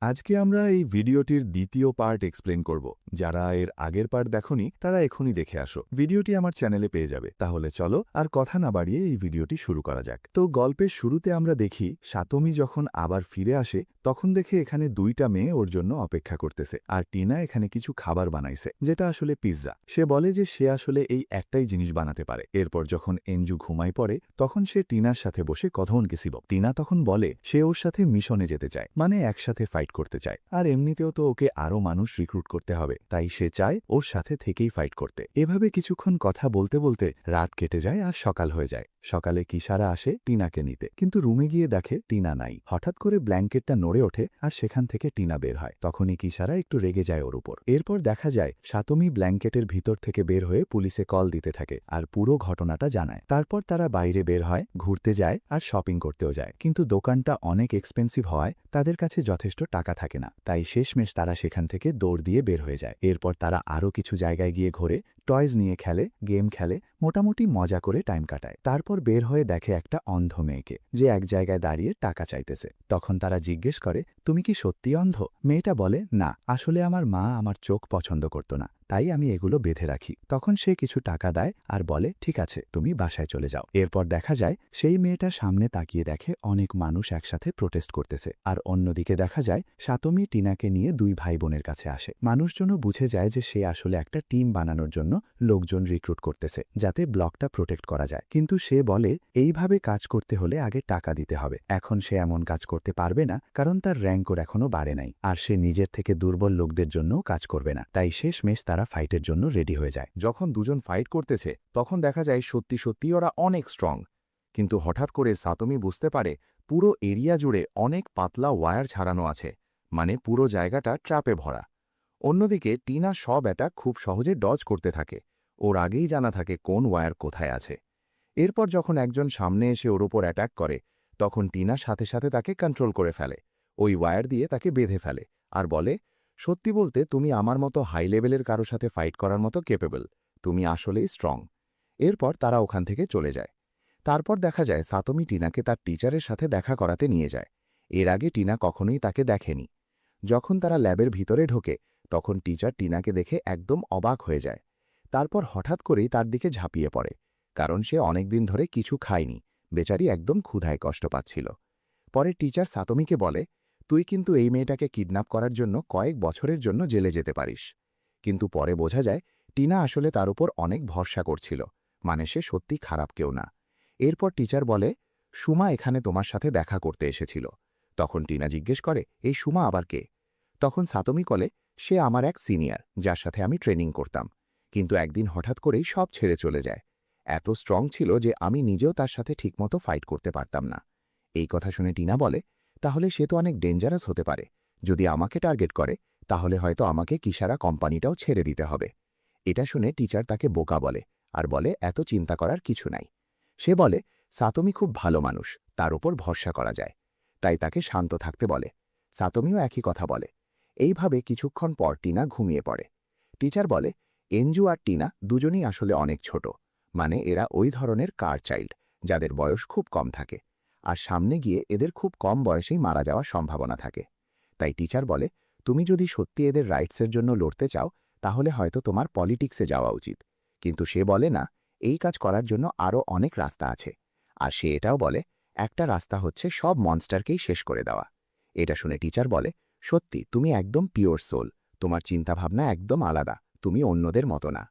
আজকে আমরা এই ভিডিওটির দ্বিতীয় পার্ট এক্সপ্লেন করব। যারা এর আগের পার্ট দেখোনি তারা এখনই দেখে আসো। ভিডিওটি আমার চ্যানেলে পেয়ে যাবে। তাহলে চলো আর কথা না বাড়িয়ে এই ভিডিওটি শুরু করা যাক। তো গল্পের শুরুতে আমরা দেখি সাতোমি যখন আবার ফিরে আসে তখন দেখে এখানে দুইটা মেয়ে ওর জন্য অপেক্ষা করতেছে, আর টিনা এখানে কিছু খাবার বানাইছে যেটা আসলে পিৎজা। সে বলে যে সে আসলে এই একটাই জিনিস বানাতে পারে। এরপর যখন এনজু ঘুমায় পড়ে তখন সে টিনার সাথে বসে কথন গেছিল। টিনা তখন বলে সে ওর সাথে মিশনে যেতে চায়, মানে একসাথে ফাইট করতে চায়। আর এমনিতেও তো ওকে আরও মানুষ রিক্রুট করতে হবে, তাই সে চায় ওর সাথে থেকেই ফাইট করতে। এভাবে কিছুক্ষণ কথা বলতে বলতে রাত কেটে যায় আর সকাল হয়ে যায়। সকালে কিশারা আসে টিনাকে নিতে, কিন্তু রুমে গিয়ে দেখে টিনা নাই। হঠাৎ করে ব্ল্যাঙ্কেটটা নড়ে ওঠে আর সেখান থেকে টিনা বের হয়। তখনই কিশারা একটু রেগে যায় ওর উপর। এরপর দেখা যায় সাতোমি ব্ল্যাঙ্কেটের ভিতর থেকে বের হয়ে পুলিশে কল দিতে থাকে আর পুরো ঘটনাটা জানায়। তারপর তারা বাইরে বের হয়, ঘুরতে যায় আর শপিং করতেও যায়, কিন্তু দোকানটা অনেক এক্সপেন্সিভ হওয়ায় তাদের কাছে যথেষ্ট টাকা থাকে না। তাই শেষমেশ তারা সেখান থেকে দৌড় দিয়ে বের হয়ে যায়। এরপর তারা আরও কিছু জায়গায় গিয়ে ঘোরে, টয়েজ নিয়ে খেলে, গেম খেলে, মোটামুটি মজা করে টাইম কাটায়। তারপর বের হয়ে দেখে একটা অন্ধ মেয়েকে, যে এক জায়গায় দাঁড়িয়ে টাকা চাইতেছে। তখন তারা জিজ্ঞেস করে, তুমি কি সত্যি অন্ধ? মেয়েটা বলে, না, আসলে আমার মা আমার চোখ পছন্দ করত না, তাই আমি এগুলো বেঁধে রাখি। তখন সে কিছু টাকা দেয় আর বলে, ঠিক আছে, তুমি বাসায় চলে যাও। এরপর দেখা যায় সেই মেয়েটার সামনে তাকিয়ে দেখে অনেক মানুষ একসাথে প্রোটেস্ট করতেছে, আর অন্যদিকে দেখা যায় সাতোমি টিনাকে নিয়ে দুই ভাই বোনের কাছে আসে। মানুষজনও বুঝে যায় যে সে আসলে একটা টিম বানানোর জন্য লোকজন রিক্রুট করতেছে, যাতে ব্লকটা প্রোটেক্ট করা যায়। কিন্তু সে বলে এইভাবে কাজ করতে হলে আগে টাকা দিতে হবে। এখন সে এমন কাজ করতে পারবে না, কারণ তার র্যাঙ্কও এখনো বাড়ে নাই, আর সে নিজের থেকে দুর্বল লোকদের জন্যও কাজ করবে না। তাই শেষমেশ তারা ফাইটের জন্য রেডি হয়ে যায়। যখন দুজন ফাইট করতেছে তখন দেখা যায় সত্যি সত্যি ওরা অনেক স্ট্রং। কিন্তু হঠাৎ করে সাতোমি বুঝতে পারে পুরো এরিয়া জুড়ে অনেক পাতলা ওয়্যার ছাড়ানো আছে, মানে পুরো জায়গাটা ট্র্যাপে ভরা। অন্যদিকে টিনা সব অ্যাটাক খুব সহজে ডজ করতে থাকে। ওর আগেই জানা থাকে কোন ওয়্যার কোথায় আছে। এরপর যখন একজন সামনে এসে ওর ওপর অ্যাটাক করে তখন টিনা সাথে সাথে তাকে কন্ট্রোল করে ফেলে। ওই ওয়্যার দিয়ে তাকে বেঁধে ফেলে আর বলে, সত্যি বলতে তুমি আমার মতো হাই লেভেলের কারো সাথে ফাইট করার মতো ক্যাপেবল। তুমি আসলেই স্ট্রং। এরপর তারা ওখান থেকে চলে যায়। তারপর দেখা যায় সাতোমি টিনাকে তার টিচারের সাথে দেখা করাতে নিয়ে যায়। এর আগে টিনা কখনোই তাকে দেখেনি। যখন তারা ল্যাবের ভিতরে ঢোকে তখন টিচার টিনাকে দেখে একদম অবাক হয়ে যায়। তারপর হঠাৎ করেই তার দিকে ঝাঁপিয়ে পড়ে, কারণ সে অনেকদিন ধরে কিছু খায়নি। বেচারি একদম ক্ষুধায় কষ্ট পাচ্ছিল। পরে টিচার সাতোমিকে বলে, তুই কিন্তু এই মেয়েটাকে কিডন্যাপ করার জন্য কয়েক বছরের জন্য জেলে যেতে পারিস। কিন্তু পরে বোঝা যায় টিনা আসলে তার উপর অনেক ভরসা করছিল, মানে সে সত্যি খারাপ কেউ না। এরপর টিচার বলে, সুমা এখানে তোমার সাথে দেখা করতে এসেছিল। তখন টিনা জিজ্ঞেস করে, এই সুমা আবার কে? তখন সাতোমি বলে, সে আমার এক সিনিয়র, যার সাথে আমি ট্রেনিং করতাম। কিন্তু একদিন হঠাৎ করেই সব ছেড়ে চলে যায়। এত স্ট্রং ছিল যে আমি নিজেও তার সাথে ঠিকমতো ফাইট করতে পারতাম না। এই কথা শুনে টিনা বলে, তাহলে সে তো অনেক ডেঞ্জারাস হতে পারে। যদি আমাকে টার্গেট করে তাহলে হয়তো আমাকে কিশারা কোম্পানিটাও ছেড়ে দিতে হবে। এটা শুনে টিচার তাকে বোকা বলে আর বলে, এত চিন্তা করার কিছু নাই। সে বলে, সাতোমি খুব ভালো মানুষ, তার উপর ভরসা করা যায়। তাই তাকে শান্ত থাকতে বলে। সাতোমিও একই কথা বলে। এইভাবে কিছুক্ষণ পর টিনা ঘুমিয়ে পড়ে। টিচার বলে, এনজু আর টিনা দুজনেই আসলে অনেক ছোট, মানে এরা ওই ধরনের কার চাইল্ড যাদের বয়স খুব কম থাকে, আর সামনে গিয়ে এদের খুব কম বয়সেই মারা যাওয়ার সম্ভাবনা থাকে। তাই টিচার বলে, তুমি যদি সত্যি এদের রাইটসের জন্য লড়তে চাও তাহলে হয়তো তোমার পলিটিক্সে যাওয়া উচিত। কিন্তু সে বলে না, এই কাজ করার জন্য আরও অনেক রাস্তা আছে। আর সে এটাও বলে, একটা রাস্তা হচ্ছে সব মনস্টারকেই শেষ করে দেওয়া। এটা শুনে টিচার বলে, সত্যি তুমি একদম পিওর সোল, তোমার চিন্তাভাবনা একদম আলাদা, তুমি অন্যদের মতো না।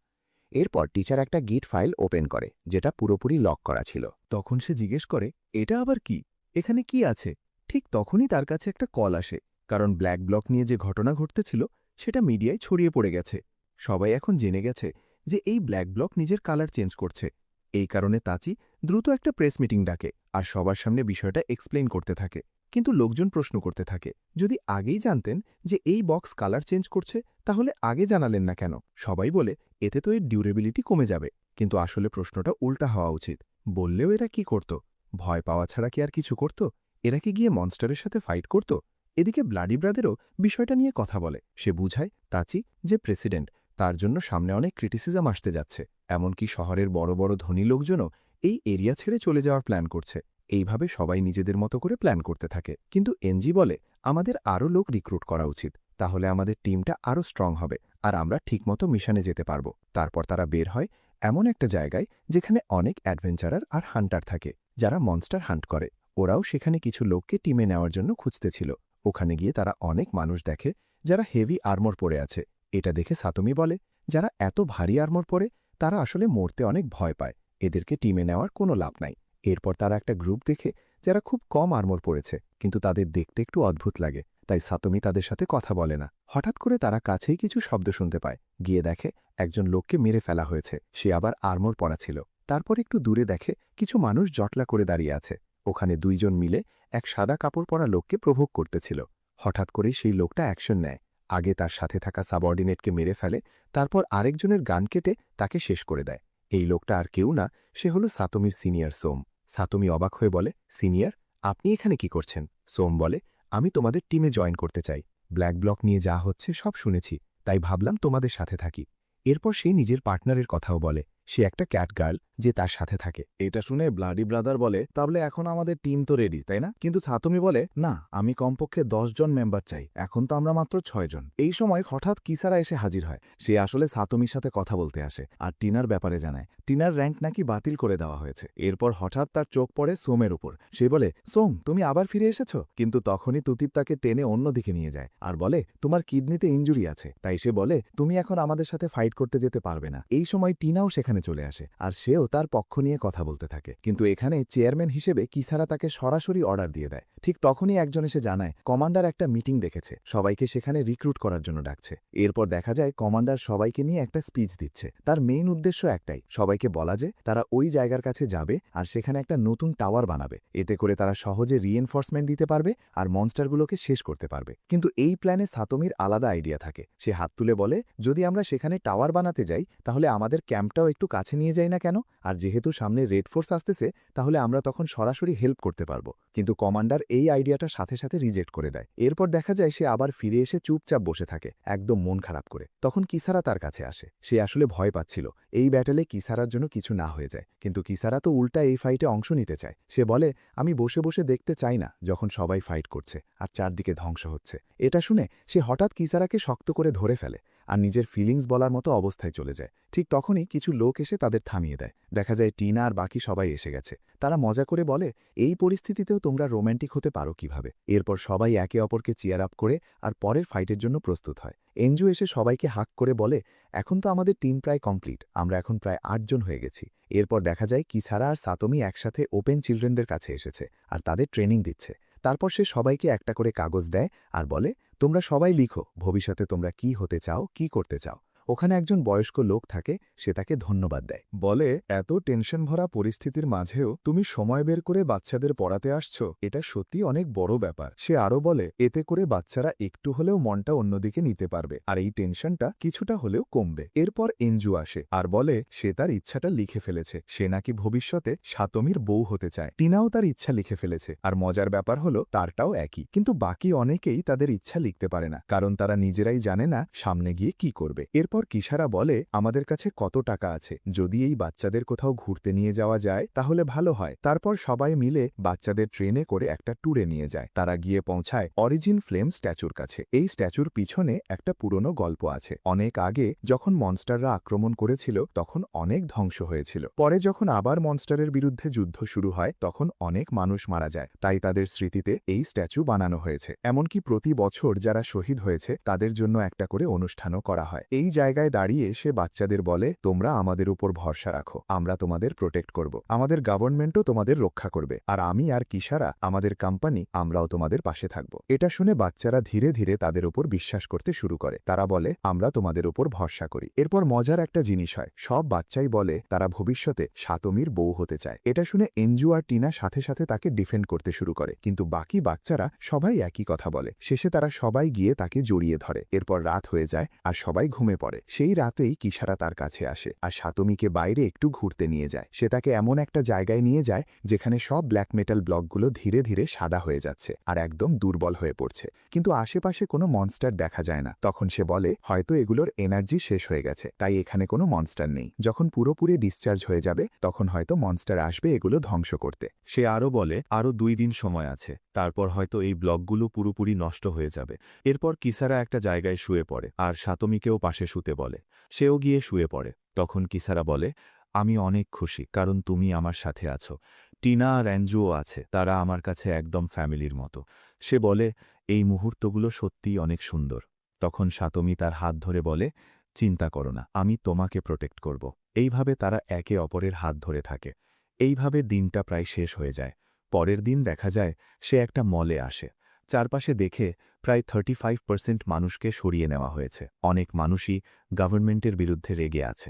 এরপর টিচার একটা গিট ফাইল ওপেন করে যেটা পুরোপুরি লক করা ছিল। তখন সে জিজ্ঞেস করে, এটা আবার কি? এখানে কি আছে? ঠিক তখনই তার কাছে একটা কল আসে, কারণ ব্ল্যাক ব্লক নিয়ে যে ঘটনা ঘটতেছিল সেটা মিডিয়ায় ছড়িয়ে পড়ে গেছে। সবাই এখন জেনে গেছে যে এই ব্ল্যাক ব্লক নিজের কালার চেঞ্জ করছে। এই কারণে তাচি দ্রুত একটা প্রেস মিটিং ডাকে আর সবার সামনে বিষয়টা এক্সপ্লেইন করতে থাকে। কিন্তু লোকজন প্রশ্ন করতে থাকে, যদি আগেই জানতেন যে এই বক্স কালার চেঞ্জ করছে তাহলে আগে জানালেন না কেন? সবাই বলে, এতে তো এর ডিউরেবিলিটি কমে যাবে। কিন্তু আসলে প্রশ্নটা উল্টা হওয়া উচিত। বললেও এরা কি করত? ভয় পাওয়া ছাড়া কি আর কিছু করত? এরা কি গিয়ে মনস্টারের সাথে ফাইট করত? এদিকে ব্লাডি ব্রাদারও বিষয়টা নিয়ে কথা বলে। সে বুঝায় তাচি যে প্রেসিডেন্ট, তার জন্য সামনে অনেক ক্রিটিসিজম আসতে যাচ্ছে। এমনকি শহরের বড় বড় ধনী লোকজনও এই এরিয়া ছেড়ে চলে যাওয়ার প্ল্যান করছে। এইভাবে সবাই নিজেদের মতো করে প্ল্যান করতে থাকে। কিন্তু এনজি বলে, আমাদের আরও লোক রিক্রুট করা উচিত, তাহলে আমাদের টিমটা আরও স্ট্রং হবে আর আমরা ঠিকমতো মিশনে যেতে পারব। তারপর তারা বের হয় এমন একটা জায়গায় যেখানে অনেক অ্যাডভেঞ্চারার আর হান্টার থাকে, যারা মনস্টার হান্ট করে। ওরাও সেখানে কিছু লোককে টিমে নেওয়ার জন্য খুঁজতেছিল। ওখানে গিয়ে তারা অনেক মানুষ দেখে যারা হেভি আর্মর পরে আছে। এটা দেখে সাতোমি বলে, যারা এত ভারী আর্মর পরে তারা আসলে মরতে অনেক ভয় পায়, এদেরকে টিমে নেওয়ার কোনো লাভ নাই। এরপর তারা একটা গ্রুপ দেখে যারা খুব কম আর্মর পরেছে, কিন্তু তাদের দেখতে একটু অদ্ভুত লাগে, তাই সাতোমি তাদের সাথে কথা বলে না। হঠাৎ করে তারা কাছেই কিছু শব্দ শুনতে পায়। গিয়ে দেখে একজন লোককে মেরে ফেলা হয়েছে, সে আবার আর্মর পরা ছিল। তারপর একটু দূরে দেখে কিছু মানুষ জটলা করে দাঁড়িয়ে আছে। ওখানে দুইজন মিলে এক সাদা কাপড় পরা লোককে প্রভোগ করতেছিল। হঠাৎ করে সেই লোকটা অ্যাকশন নেয়। আগে তার সাথে থাকা সাবঅর্ডিনেটকে মেরে ফেলে, তারপর আরেকজনের গান কেটে তাকে শেষ করে দেয়। এই লোকটা আর কেউ না, সে হলো সাতোমির সিনিয়র সোম। সাতোমি অবাক হয়ে বলে, সিনিয়র, আপনি এখানে কি করছেন? সোম বলে, আমি তোমাদের টিমে জয়েন করতে চাই। ব্ল্যাক ব্লক নিয়ে যা হচ্ছে সব শুনেছি, তাই ভাবলাম তোমাদের সাথে থাকি। এরপর সে নিজের পার্টনারের কথাও বলে, সে একটা ক্যাট গার্ল যে তার সাথে থাকে। এটা শুনে ব্লাডি ব্রাদার বলে, তাহলে এখন আমাদের টিম তো রেডি, তাই না? কিন্তু সাতোমি বলে, না, আমি কমপক্ষে 10 জন মেম্বার চাই, এখন তো আমরা মাত্র 6 জন। এই সময় হঠাৎ কিসারা এসে হাজির হয়। সে আসলে সাতোমির সাথে কথা বলতে আসে আর টিনার ব্যাপারে জানায় টিনার র্যাঙ্ক নাকি বাতিল করে দেওয়া হয়েছে। এরপর হঠাৎ তার চোখ পড়ে সোমের উপর। সে বলে, সোম, তুমি আবার ফিরে এসেছো? কিন্তু তখনই তুতিপ তাকে টেনে অন্যদিকে নিয়ে যায় আর বলে, তোমার কিডনিতে ইনজুরি আছে। তাই সে বলে, তুমি এখন আমাদের সাথে ফাইট করতে যেতে পারবে না। এই সময় টিনাও সেখানে চলে আসে আর সেও তার পক্ষ নিয়ে কথা বলতে থাকে। কিন্তু এখানে চেয়ারম্যান হিসেবে কিসারা তাকে সরাসরি অর্ডার দিয়ে দেয়। ঠিক তখনই একজন এসে জানায় কমান্ডার একটা মিটিং দেখেছে, সবাইকে সেখানে রিক্রুট করার জন্য ডাকছে। এরপর দেখা যায় কমান্ডার সবাইকে নিয়ে একটা স্পিচ দিচ্ছে। তার মেইন উদ্দেশ্য একটাই, সবাইকে বলা যে তারা ওই জায়গার কাছে যাবে আর সেখানে একটা নতুন টাওয়ার বানাবে। এতে করে তারা সহজে রিএনফোর্সমেন্ট দিতে পারবে আর মনস্টারগুলোকে শেষ করতে পারবে। কিন্তু এই প্ল্যানে সাতোমির আলাদা আইডিয়া থাকে। সে হাত তুলে বলে, যদি আমরা সেখানে টাওয়ার বানাতে যাই তাহলে আমাদের ক্যাম্পটাও একটু কাছে নিয়ে যাই না কেন? আর যেহেতু সামনে রেড ফোর্স আসতেছে, তাহলে আমরা তখন সরাসরি হেল্প করতে পারবো। কিন্তু কমান্ডার এই আইডিয়াটা সাথে সাথে রিজেক্ট করে দেয়। এরপর দেখা যায় সে আবার ফিরে এসে চুপচাপ বসে থাকে, একদম মন খারাপ করে। তখন কিসারা তার কাছে আসে। সে আসলে ভয় পাচ্ছিল এই ব্যাটেলে কিসারার জন্য কিছু না হয়ে যায়। কিন্তু কিসারা তো উল্টা এই ফাইটে অংশ নিতে চায়। সে বলে, আমি বসে বসে দেখতে চাই না যখন সবাই ফাইট করছে আর চারদিকে ধ্বংস হচ্ছে। এটা শুনে সে হঠাৎ কিসারাকে শক্ত করে ধরে ফেলে আর নিজের ফিলিংস বলার মতো অবস্থায় চলে যায়। ঠিক তখনই কিছু লোক এসে তাদের থামিয়ে দেয়। দেখা যায় টিনা আর বাকি সবাই এসে গেছে। তারা মজা করে বলে, এই পরিস্থিতিতেও তোমরা রোম্যান্টিক হতে পারো কিভাবে? এরপর সবাই একে অপরকে চিয়ার আপ করে আর পরের ফাইটের জন্য প্রস্তুত হয়। এনজু এসে সবাইকে হাক করে বলে, এখন তো আমাদের টিম প্রায় কমপ্লিট, আমরা এখন প্রায় 8 জন হয়ে গেছি। এরপর দেখা যায় কিসারা আর সাতোমি একসাথে ওপেন চিলড্রেনদের কাছে এসেছে আর তাদের ট্রেনিং দিচ্ছে। তারপর সে সবাইকে একটা করে কাগজ দেয় আর বলে, তোমরা সবাই লিখো ভবিষ্যতে তোমরা কি হতে চাও, কি করতে চাও। ওখানে একজন বয়স্ক লোক থাকে, সে তাকে ধন্যবাদ দেয়। বলে, এত টেনশন ভরা পরিস্থিতির মাঝেও তুমি সময় বের করে বাচ্চাদের পড়াতে আসছো, এটা সত্যি অনেক বড় ব্যাপার। সে আরও বলে, এতে করে বাচ্চারা একটু হলেও মনটা অন্যদিকে নিতে পারবে আর এই টেনশনটা কিছুটা হলেও কমবে। এরপর এনজু আসে আর বলে সে তার ইচ্ছাটা লিখে ফেলেছে, সে নাকি ভবিষ্যতে সাতোমির বউ হতে চায়। টিনাও তার ইচ্ছা লিখে ফেলেছে আর মজার ব্যাপার হলো তারটাও একই। কিন্তু বাকি অনেকেই তাদের ইচ্ছা লিখতে পারে না, কারণ তারা নিজেরাই জানে না সামনে গিয়ে কি করবে। এরপর কিসারা বলে, আমাদের কাছে কত টাকা আছে, যদি এই বাচ্চাদের কোথাও ঘুরতে নিয়ে যাওয়া যায় তাহলে ভালো হয়। তারপর সবাই মিলে বাচ্চাদের ট্রেনে করে একটা ট্যুরে নিয়ে যায়। তারা গিয়ে পৌঁছায় অরিজিন ফ্লেম স্ট্যাচুর কাছে। এই স্ট্যাচুর পিছনে একটা পুরনো গল্প আছে। অনেক আগে যখন মনস্টাররা আক্রমণ করেছিল তখন অনেক ধ্বংস হয়েছিল। পরে যখন আবার মনস্টারের বিরুদ্ধে যুদ্ধ শুরু হয় তখন অনেক মানুষ মারা যায়, তাই তাদের স্মৃতিতে এই স্ট্যাচু বানানো হয়েছে। এমনকি প্রতি বছর যারা শহীদ হয়েছে তাদের জন্য একটা করে অনুষ্ঠানও করা হয়। এই জায়গায় দাঁড়িয়ে সে বাচ্চাদের বলে, তোমরা আমাদের উপর ভরসা রাখো, আমরা তোমাদের প্রোটেক্ট করব, আমাদের গভর্নমেন্টও তোমাদের রক্ষা করবে, আর আমি আর কিসারা, আমাদের কোম্পানি, আমরাও তোমাদের পাশে থাকব। এটা শুনে বাচ্চারা ধীরে ধীরে তাদের উপর বিশ্বাস করতে শুরু করে। তারা বলে, আমরা তোমাদের উপর ভরসা করি। এরপর মজার একটা জিনিস হয়, সব বাচ্চাই বলে তারা ভবিষ্যতে সাতোমির বউ হতে চায়। এটা শুনে এনজু আর টিনা সাথে সাথে তাকে ডিফেন্ড করতে শুরু করে, কিন্তু বাকি বাচ্চারা সবাই একই কথা বলে। শেষে তারা সবাই গিয়ে তাকে জড়িয়ে ধরে। এরপর রাত হয়ে যায় আর সবাই ঘুমে পড়ে। করে। সেই রাতেই কিসারা তার কাছে আসে আর সাতোমিকে বাইরে একটু ঘুরতে নিয়ে যায়। সে তাকে এমন একটা জায়গায় নিয়ে যায় যেখানে সব ব্ল্যাক মেটাল ব্লকগুলো ধীরে ধীরে সাদা হয়ে যাচ্ছে আর একদম দুর্বল হয়ে পড়ছে, কিন্তু আশেপাশে কোনো মনস্টার দেখা যায় না। তখন সে বলে হয়তো এগুলোর এনার্জি শেষ হয়ে গেছে, তাই এখানে কোনো মনস্টার নেই। যখন পুরোপুরি ডিসচার্জ হয়ে যাবে তখন হয়তো মনস্টার আসবে এগুলো ধ্বংস করতে। সে আরও বলে আরও 2 দিন সময় আছে, তারপর হয়তো এই ব্লকগুলো পুরোপুরি নষ্ট হয়ে যাবে। এরপর কিসারা একটা জায়গায় শুয়ে পড়ে আর সাতোমিকেও পাশে শুতে বলে। সেও গিয়ে শুয়ে পড়ে। তখন কিসারা বলে আমি অনেক খুশি কারণ তুমি আমার সাথে আছো। টিনা আর অ্যাঞ্জুও আছে, তারা আমার কাছে একদম ফ্যামিলির মতো। সে বলে এই মুহূর্তগুলো সত্যিই অনেক সুন্দর। তখন সাতোমি তার হাত ধরে বলে চিন্তা করো না, আমি তোমাকে প্রোটেক্ট করব। এইভাবে তারা একে অপরের হাত ধরে থাকে। এইভাবে দিনটা প্রায় শেষ হয়ে যায়। পরের দিন দেখা যায় সে একটা মলে আসে। চারপাশে দেখে প্রায় 35% মানুষকে সরিয়ে নেওয়া হয়েছে। অনেক মানুষই গভর্নমেন্টের বিরুদ্ধে রেগে আছে।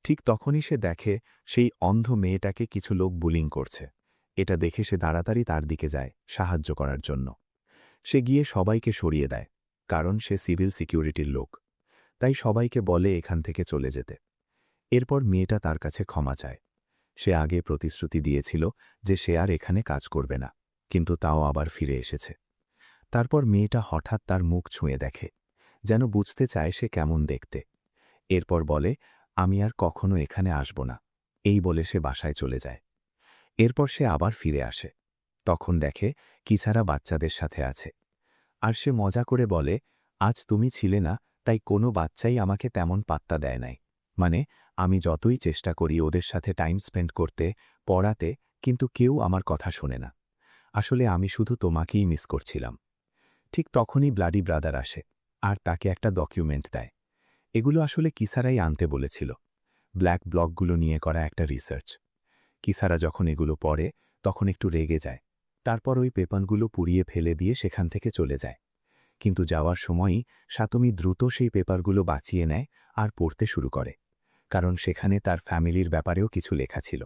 ঠিক তখনই সে দেখে সেই অন্ধ মেয়েটাকে কিছু লোক বুলিং করছে। এটা দেখে সে তাড়াতাড়ি তার দিকে যায় সাহায্য করার জন্য। সে গিয়ে সবাইকে সরিয়ে দেয়, কারণ সে সিভিল সিকিউরিটির লোক। তাই সবাইকে বলে এখান থেকে চলে যেতে। এরপর মেয়েটা তার কাছে ক্ষমা চায়। সে আগে প্রতিশ্রুতি দিয়েছিল যে সে আর এখানে কাজ করবে না, কিন্তু তাও আবার ফিরে এসেছে। তারপর মেয়েটা হঠাৎ তার মুখ ছুঁয়ে দেখে, যেন বুঝতে চায় সে কেমন দেখতে। এরপর বলে আমি আর কখনো এখানে আসব না। এই বলে সে বাসায় চলে যায়। এরপর সে আবার ফিরে আসে। তখন দেখে কিসারা বাচ্চাদের সাথে আছে। আর সে মজা করে বলে আজ তুমি ছিলে না, তাই কোনো বাচ্চাই আমাকে তেমন পাত্তা দেয় নাই। মানে আমি যতই চেষ্টা করি ওদের সাথে টাইম স্পেন্ড করতে, পড়াতে, কিন্তু কেউ আমার কথা শোনে না। আসলে আমি শুধু তোমাকেই মিস করছিলাম। ঠিক তখনই ব্লাডি ব্রাদার আসে আর তাকে একটা ডকুমেন্ট দেয়। এগুলো আসলে কিসারাই আনতে বলেছিল, ব্ল্যাক ব্লকগুলো নিয়ে করা একটা রিসার্চ। কিসারা যখন এগুলো পড়ে তখন একটু রেগে যায়। তারপর ওই পেপারগুলো পুড়িয়ে ফেলে দিয়ে সেখান থেকে চলে যায়। কিন্তু যাওয়ার সময়ই সাতোমি দ্রুত সেই পেপারগুলো বাঁচিয়ে নেয় আর পড়তে শুরু করে, কারণ সেখানে তার ফ্যামিলির ব্যাপারেও কিছু লেখা ছিল।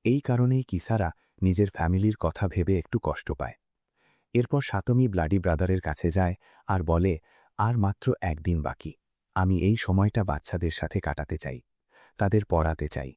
এই কারণেই কিসারা নিজের ফ্যামিলির কথা ভেবে একটু কষ্ট পায়। এরপর সাতোমি ব্লাডি ব্রাদারের কাছে যায় আর বলে আর মাত্র একদিন বাকি। আমি এই সময়টা বাচ্চাদের সাথে কাটাতে চাই, তাদের পড়াতে চাই।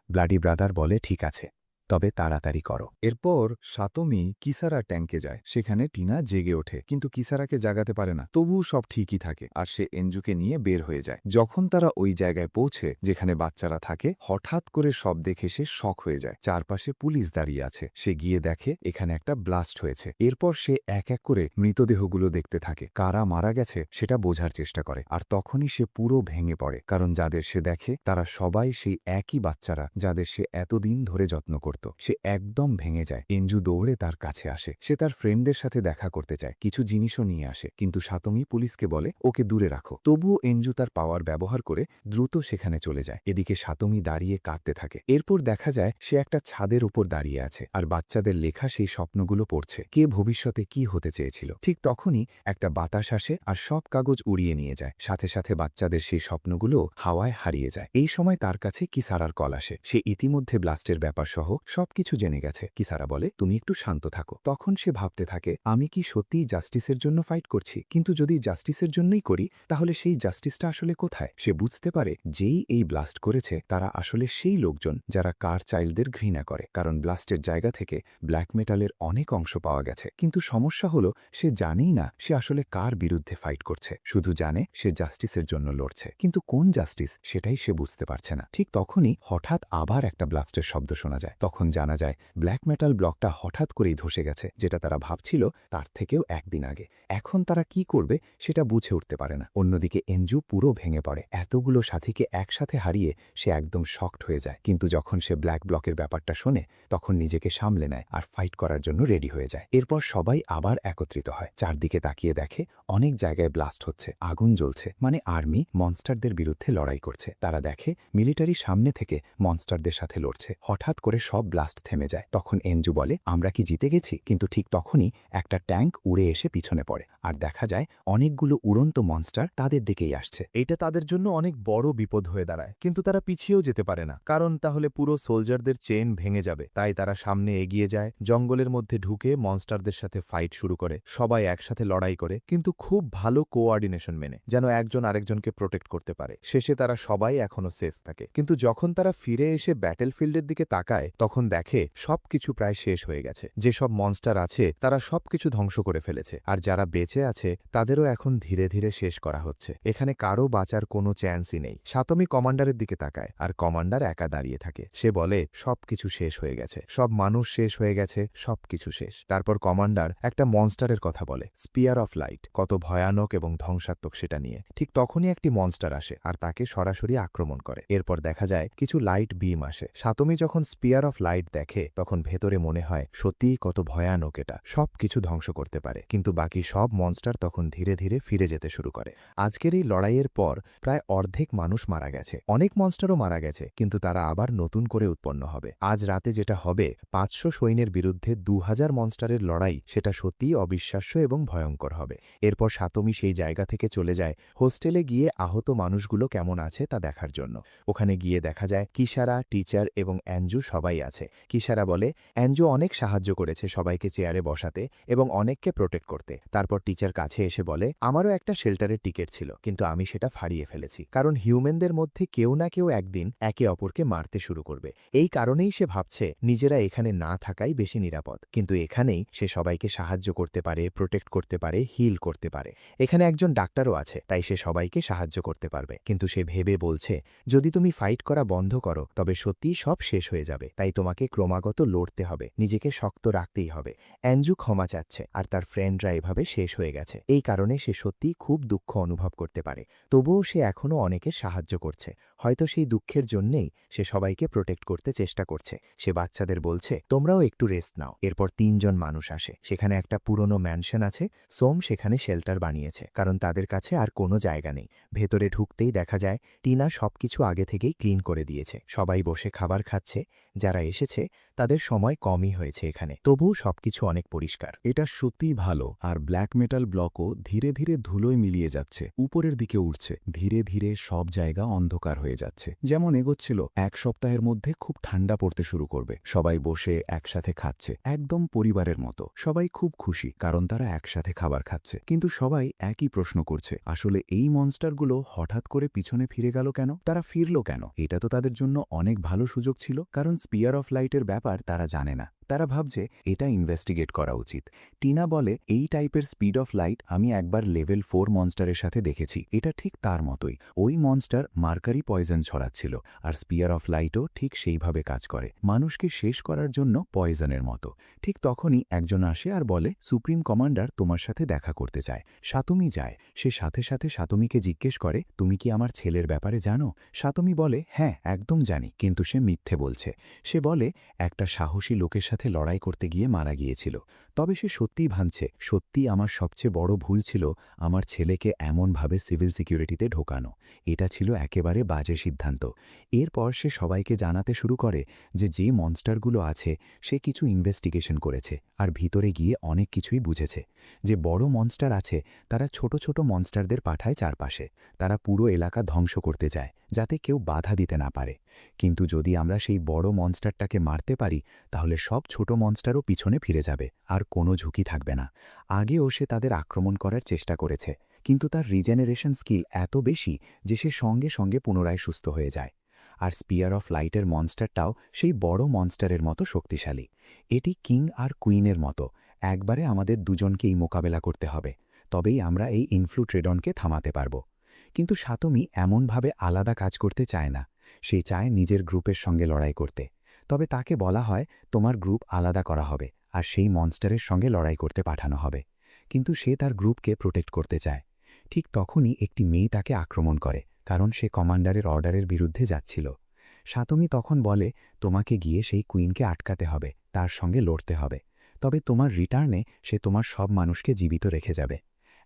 ব্লাডি ব্রাদার বলে ঠিক আছে, তবে তাড়াতাড়ি করো। এরপর সাতোমি কিসারা ট্যাঙ্কে যায়। সেখানে টিনা জেগে ওঠে, কিন্তু কিসারাকে জাগাতে পারে না। তবুও সব ঠিকই থাকে আর সে এনজুকে নিয়ে বের হয়ে যায়। যখন তারা ওই জায়গায় পৌঁছে যেখানে বাচ্চারা থাকে, হঠাৎ করে সব দেখে সে শক হয়ে যায়। চারপাশে পুলিশ দাঁড়িয়ে আছে। সে গিয়ে দেখে এখানে একটা ব্লাস্ট হয়েছে। এরপর সে এক এক করে মৃতদেহগুলো দেখতে থাকে। কারা মারা গেছে সেটা বোঝার চেষ্টা করে। আর তখনই সে পুরো ভেঙে পড়ে, কারণ যাদের সে দেখে তারা সবাই সেই একই বাচ্চারা যাদের সে এতদিন ধরে যত্ন করত। সে একদম ভেঙে যায়। এনজু দৌড়ে তার কাছে আসে। সে তার ফ্রেন্ডদের সাথে দেখা করতে চায়, কিছু জিনিসও নিয়ে আসে, কিন্তু সাতোমি পুলিশকে বলে ওকে দূরে রাখো। তবুও এনজু তার পাওয়ার ব্যবহার করে দ্রুত সেখানে চলে যায়। এদিকে সাতোমি দাঁড়িয়ে কাঁদতে থাকে। এরপর দেখা যায় সে একটা ছাদের উপর দাঁড়িয়ে আছে আর বাচ্চাদের লেখা সেই স্বপ্নগুলো পড়ছে, কে ভবিষ্যতে কি হতে চেয়েছিল। ঠিক তখনই একটা বাতাস আসে আর সব কাগজ উড়িয়ে নিয়ে যায়। সাথে সাথে বাচ্চাদের সেই স্বপ্নগুলো হাওয়ায় হারিয়ে যায়। এই সময় তার কাছে কিসারার কল আসে। সে ইতিমধ্যে ব্লাস্টের ব্যাপার সহ সবকিছু জেনে গেছে। কিসারা বলে তুমি একটু শান্ত থাকো। তখন সে ভাবতে থাকে আমি কি সত্যিই জাস্টিসের জন্য ফাইট করছি? কিন্তু যদি জাস্টিসের জন্যই করি তাহলে সেই জাস্টিসটা আসলে কোথায়? সে বুঝতে পারে যেই এই ব্লাস্ট করেছে তারা আসলে সেই লোকজন যারা কার চাইল্ডদের ঘৃণা করে, কারণ ব্লাস্টের জায়গা থেকে ব্ল্যাক মেটালের অনেক অংশ পাওয়া গেছে। কিন্তু সমস্যা হলো সে জানেই না সে আসলে কার বিরুদ্ধে ফাইট করছে, শুধু জানে সে জাস্টিসের জন্য লড়ছে, কিন্তু কোন জাস্টিস সেটাই সে বুঝতে পারছে না। ঠিক তখনই হঠাৎ আবার একটা ব্লাস্টের শব্দ শোনা যায়। তখন জানা যায় ব্ল্যাক মেটাল ব্লকটা হঠাৎ করেই ধসে গেছে, যেটা তারা ভাবছিল তার থেকেও একদিন আগে। এখন তারা কি করবে সেটা বুঝে উঠতে পারে না। অন্যদিকে এনজু পুরো ভেঙে পড়ে। এতগুলো সাথীকে একসাথে হারিয়ে সে একদম শকড হয়ে যায়। কিন্তু যখন সে ব্ল্যাক ব্লকের ব্যাপারটা শোনে তখন নিজেকে সামলে নেয় আর ফাইট করার জন্য রেডি হয়ে যায়। এরপর সবাই আবার একত্রিত হয়। চারদিকে তাকিয়ে দেখে অনেক জায়গায় ব্লাস্ট হচ্ছে, আগুন জ্বলছে, মানে আর্মি মনস্টারদের বিরুদ্ধে লড়াই করছে। তারা দেখে মিলিটারি সামনে থেকে মনস্টারদের সাথে লড়ছে। হঠাৎ করে সব সব ব্লাস্ট থেমে যায়। তখন এনজু বলে, আমরা কি জিতে গেছি? কিন্তু ঠিক তখনই একটা ট্যাঙ্ক উড়ে এসে পিছনে পড়ে, আর দেখা যায় অনেকগুলো উড়ন্ত মনস্টার তাদের দিকেই আসছে। এটা তাদের জন্য অনেক বড় বিপদ হয়ে দাঁড়ায়, কিন্তু তারা পিছিয়েও যেতে পারে না, কারণ তাহলে পুরো সোলজারদের চেন ভেঙে যাবে। তাই তারা সামনে এগিয়ে যায়, জঙ্গলের মধ্যে ঢুকে মনস্টারদের সাথে ফাইট শুরু করে। সবাই একসাথে লড়াই করে, কিন্তু খুব ভালো কোঅর্ডিনেশন মেনে, যেন একজন আরেকজনকে প্রোটেক্ট করতে পারে। শেষে তারা সবাই এখনো সেফ থাকে। কিন্তু যখন তারা ফিরে এসে ব্যাটেলফিল্ডের দিকে তাকায়, তখন দেখে সবকিছু প্রায় শেষ হয়ে গেছে। যেসব মনস্টার আছে তারা সবকিছু ধ্বংস করে ফেলেছে, আর যারা বেঁচে আছে তাদেরও এখন ধীরে ধীরে শেষ করা হচ্ছে। এখানে কারো বাঁচার কোনো চ্যান্সই নেই। সাতমি কমান্ডারের দিকে তাকায়, আর কমান্ডার একা দাঁড়িয়ে থাকে। সে বলে, সবকিছু শেষ হয়ে গেছে, সব মানুষ শেষ হয়ে গেছে, সবকিছু শেষ। তারপর কমান্ডার একটা মনস্টারের কথা বলে, স্পিয়ার অফ লাইট, কত ভয়ানক এবং ধ্বংসাত্মক সেটা নিয়ে। ঠিক তখনই একটি মনস্টার আসে আর তাকে সরাসরি আক্রমণ করে। এরপর দেখা যায় কিছু লাইট বিম আসে। সাতমি যখন স্পিয়ার অফ লাইট দেখে, তখন ভেতরে মনে হয় সত্যিই কত ভয়ানক, এটা সবকিছু ধ্বংস করতে পারে। কিন্তু বাকি সব মনস্টার তখন ধীরে ধীরে ফিরে যেতে শুরু করে। আজকের এই লড়াইয়ের পর প্রায় অর্ধেক মানুষ মারা গেছে, অনেক মনস্টারও মারা গেছে, কিন্তু তারা আবার নতুন করে উৎপন্ন হবে। আজ রাতে যেটা হবে, 500 সৈন্যের বিরুদ্ধে 2000 মনস্টারের লড়াই, সেটা সত্যিই অবিশ্বাস্য এবং ভয়ঙ্কর হবে। এরপর সাতমি সেই জায়গা থেকে চলে যায় হোস্টেলে গিয়ে আহত মানুষগুলো কেমন আছে তা দেখার জন্য। ওখানে গিয়ে দেখা যায় কিসারা, টিচার এবং অ্যাঞ্জু সবাই আছে। কিসারা বলে, অ্যাঞ্জু অনেক সাহায্য করেছে সবাইকে চেয়ারে বসাতে এবং অনেককে প্রোটেক্ট করতে। তারপর টিচার কাছে এসে বলে, আমারও একটা শেল্টারের টিকিট ছিল, কিন্তু আমি সেটা হারিয়ে ফেলেছি, কারণ হিউম্যানদের মধ্যে কেউ না কেউ একদিন একে অপরকে মারতে শুরু করবে। এই কারণেই সে ভাবছে নিজেরা এখানে না থাকাই বেশি নিরাপদ। কিন্তু এখানেই সে সবাইকে সাহায্য করতে পারে, প্রোটেক্ট করতে পারে, হিল করতে পারে। এখানে একজন ডাক্তারও আছে, তাই সে সবাইকে সাহায্য করতে পারবে। কিন্তু সে ভেবে বলছে, যদি তুমি ফাইট করা বন্ধ করো তবে সত্যিই সব শেষ হয়ে যাবে। তাই তোমাকে ক্রমাগত লড়তে হবে, নিজেকে শক্ত রাখতেই হবে। অ্যাঞ্জু ক্ষমা চাচ্ছে, আর তার ফ্রেন্ডরা এভাবে শেষ হয়ে গেছে। এই কারণে সে সত্যিই খুব দুঃখ অনুভব করতে পারে। তবুও সে এখনও অনেকের সাহায্য করছে। হয়তো সেই দুঃখের জন্যেই সে সবাইকে প্রোটেক্ট করতে চেষ্টা করছে। সে বাচ্চাদের বলছে, তোমরাও একটু রেস্ট নাও। এরপর 3 জন মানুষ আসে। সেখানে একটা পুরনো ম্যানশন আছে। সোম সেখানে শেল্টার বানিয়েছে, কারণ তাদের কাছে আর কোনো জায়গা নেই। ভেতরে ঢুকতেই দেখা যায় টিনা সবকিছু আগে থেকেই ক্লিন করে দিয়েছে। সবাই বসে খাবার খাচ্ছে। যারা এসেছে তাদের সময় কমই হয়েছে এখানে, তবুও সবকিছু অনেক পরিষ্কার। এটা সত্যিই ভালো। আর ব্ল্যাক মেটাল ব্লকও ধীরে ধীরে ধুলোয় মিলিয়ে যাচ্ছে, উপরের দিকে উঠছে। ধীরে ধীরে সব জায়গা অন্ধকার হয়ে যাচ্ছে। যেমন এগোচ্ছিল, 1 সপ্তাহের মধ্যে খুব ঠান্ডা পড়তে শুরু করবে। সবাই বসে একসাথে খাচ্ছে, একদম পরিবারের মতো। সবাই খুব খুশি, কারণ তারা একসাথে খাবার খাচ্ছে। কিন্তু সবাই একই প্রশ্ন করছে, আসলে এই মনস্টারগুলো হঠাৎ করে পিছনে ফিরে গেল কেন? তারা ফিরল কেন? এটা তো তাদের জন্য অনেক ভালো সুযোগ ছিল, কারণ স্পিয়ার অফ লাইটের ব্যাপার তারা জানে না। তারা ভাবছে এটা ইনভেস্টিগেট করা উচিত। টিনা বলে, এই টাইপের স্পিড অফ লাইট আমি একবার লেভেল 4 মনস্টারের সাথে দেখেছি, এটা ঠিক তার মতোই। ওই মনস্টার মার্কারি পয়জন ছড়াচ্ছিল, আর স্পিয়ার অফ লাইটও ঠিক সেইভাবে কাজ করে, মানুষকে শেষ করার জন্য পয়জনের মতো। ঠিক তখনই একজন আসে আর বলে, সুপ্রিম কমান্ডার তোমার সাথে দেখা করতে চায়। সাতমি যায়। সে সাথে সাথে সাতমিকে জিজ্ঞেস করে, তুমি কি আমার ছেলের ব্যাপারে জানো? সাতমি বলে, হ্যাঁ একদম জানি, কিন্তু সে মিথ্যে বলছে। সে বলে, একটা সাহসী লোকের সাথে লড়াই করতে গিয়ে মারা গিয়েছিল। তবে সে সত্যিই ভাবছে, সত্যিই আমার সবচেয়ে বড় ভুল ছিল আমার ছেলেকে এমনভাবে সিভিল সিকিউরিটিতে ঢোকানো। এটা ছিল একেবারে বাজে সিদ্ধান্ত। এরপর সে সবাইকে জানাতে শুরু করে যে মনস্টারগুলো আছে সে কিছু ইনভেস্টিগেশন করেছে, আর ভিতরে গিয়ে অনেক কিছুই বুঝেছে। যে বড় মনস্টার আছে তারা ছোট ছোট মনস্টারদের পাঠায় চারপাশে। তারা পুরো এলাকা ধ্বংস করতে যায়, যাতে কেউ বাধা দিতে না পারে। কিন্তু যদি আমরা সেই বড় মনস্টারটাকে মারতে পারি, তাহলে সব ছোট মনস্টারও পিছনে ফিরে যাবে, আর কোনো ঝুঁকি থাকবে না। আগেও সে তাদের আক্রমণ করার চেষ্টা করেছে, কিন্তু তার রিজেনারেশন স্কিল এত বেশি যে সে সঙ্গে সঙ্গে পুনরায় সুস্থ হয়ে যায়। আর স্পিয়ার অফ লাইটের মনস্টারটাও সেই বড় মনস্টারের মতো শক্তিশালী। এটি কিং আর কুইনের মতো, একবারে আমাদের দুজনকেই মোকাবেলা করতে হবে, তবেই আমরা এই ইনফ্লুট্রেডনকে থামাতে পারব। কিন্তু সাতমি এমনভাবে আলাদা কাজ করতে চায় না। সে চায় নিজের গ্রুপের সঙ্গে লড়াই করতে। তবে তাকে বলা হয়, তোমার গ্রুপ আলাদা করা হবে, আর সেই মনস্টারের সঙ্গে লড়াই করতে পাঠানো হবে। কিন্তু সে তার গ্রুপকে প্রোটেক্ট করতে চায়। ঠিক তখনই একটি মেয়ে তাকে আক্রমণ করে, কারণ সে কমান্ডারের অর্ডারের বিরুদ্ধে যাচ্ছিল। সাতমি তখন বলে, তোমাকে গিয়ে সেই কুইনকে আটকাতে হবে, তার সঙ্গে লড়তে হবে। তবে তোমার রিটার্নে সে তোমার সব মানুষকে জীবিত রেখে যাবে।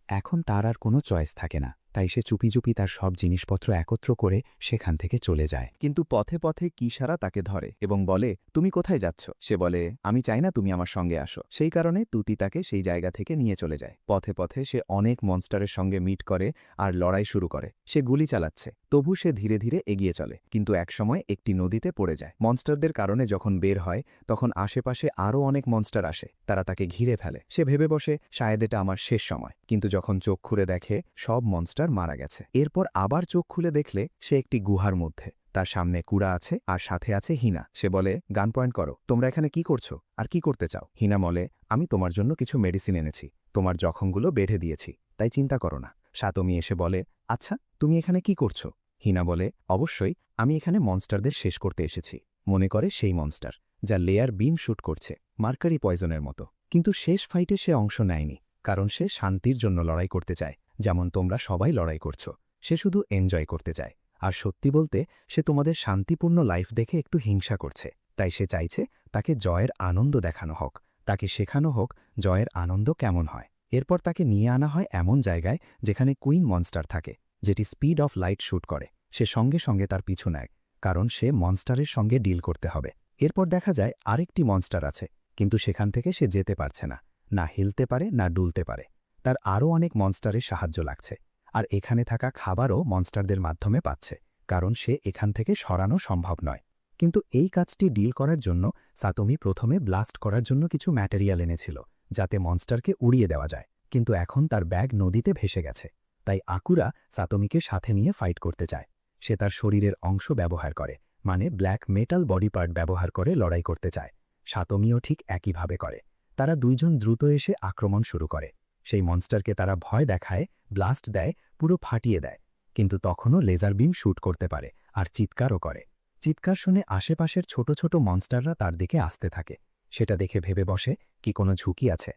এখন তার আর কোনো চয়েস থাকে না। তাই সে চুপি চুপি তার সব জিনিসপত্র একত্র করে সেখান থেকে চলে যায়। কিন্তু পথে পথে কিশারা তাকে ধরে এবং বলে, তুমি কোথায় যাচ্ছ? সে বলে, আমি চাই না তুমি আমার সঙ্গে আসো। সেই কারণে তুতি তাকে সেই জায়গা থেকে নিয়ে চলে যায়। পথে পথে সে অনেক মনস্টারের সঙ্গে মিট করে আর লড়াই শুরু করে। সে গুলি চালাচ্ছে, তবু সে ধীরে ধীরে এগিয়ে চলে, কিন্তু একসময় একটি নদীতে পড়ে যায়। মনস্টারদের কারণে যখন বের হয় তখন আশেপাশে আরও অনেক মনস্টার আসে, তারা তাকে ঘিরে ফেলে। সে ভেবে বসে, শায়দ এটা আমার শেষ সময়। কিন্তু যখন চোখ খুলে দেখে সব মনস্টার মারা গেছে। এরপর আবার চোখ খুলে দেখলে সে একটি গুহার মধ্যে, তার সামনে কুড়া আছে আর সাথে আছে হিনা। সে বলে, গান পয়েন্ট করো, তোমরা এখানে কি করছো আর কি করতে চাও? হিনা বলে, আমি তোমার জন্য কিছু মেডিসিন এনেছি, তোমার জখমগুলো বেঁধে দিয়েছি, তাই চিন্তা করো না। সাতমি এসে বলে, আচ্ছা তুমি এখানে কি করছো? হিনা বলে, অবশ্যই আমি এখানে মনস্টারদের শেষ করতে এসেছি। মনে করে সেই মনস্টার যা লেয়ার বিম শুট করছে, মার্কারি পয়জনের মতো। কিন্তু শেষ ফাইটে সে অংশ নেয়নি, কারণ সে শান্তির জন্য লড়াই করতে চায়, যেমন তোমরা সবাই লড়াই করছো। সে শুধু এনজয় করতে চায়। আর সত্যি বলতে সে তোমাদের শান্তিপূর্ণ লাইফ দেখে একটু হিংসা করছে, তাই সে চাইছে তাকে জয়ের আনন্দ দেখানো হোক, তাকে শেখানো হোক জয়ের আনন্দ কেমন হয়। এরপর তাকে নিয়ে আনা হয় এমন জায়গায় যেখানে কুইন মনস্টার থাকে, যেটি স্পিড অফ লাইট শ্যুট করে। সে সঙ্গে সঙ্গে তার পিছু নেয়, কারণ সে মনস্টারের সঙ্গে ডিল করতে হবে। এরপর দেখা যায় আরেকটি মনস্টার আছে, কিন্তু সেখান থেকে সে যেতে পারছে না, না হিলতে পারে না ডুলতে পারে। তার আরও অনেক মনস্টারের সাহায্য লাগছে, আর এখানে থাকা খাবারও মনস্টারদের মাধ্যমে পাচ্ছে, কারণ সে এখান থেকে সরানো সম্ভব নয়। কিন্তু এই কাজটি ডিল করার জন্য সাতোমি প্রথমে ব্লাস্ট করার জন্য কিছু ম্যাটেরিয়াল এনেছিল, যাতে মনস্টারকে উড়িয়ে দেওয়া যায়। কিন্তু এখন তার ব্যাগ নদীতে ভেসে গেছে, তাই আকুরা সাতোমিকে সাথে নিয়ে ফাইট করতে চায়। সে তার শরীরের অংশ ব্যবহার করে, মানে ব্ল্যাক মেটাল বডি পার্ট ব্যবহার করে লড়াই করতে চায়। সাতোমিও ঠিক একইভাবে করে। তারা দুইজন দ্রুত এসে আক্রমণ শুরু করে। সেই মনস্টারকে তারা ভয় দেখায়, ব্লাস্ট দেয়, পুরো ফাটিয়ে দেয়। কিন্তু তখনও লেজার বিম শ্যুট করতে পারে আর চিৎকারও করে। চিৎকার শুনে আশেপাশের ছোট ছোট মনস্টাররা তার দিকে আসতে থাকে। সেটা দেখে ভেবে বসে, কি কোনো ঝুঁকি আছে?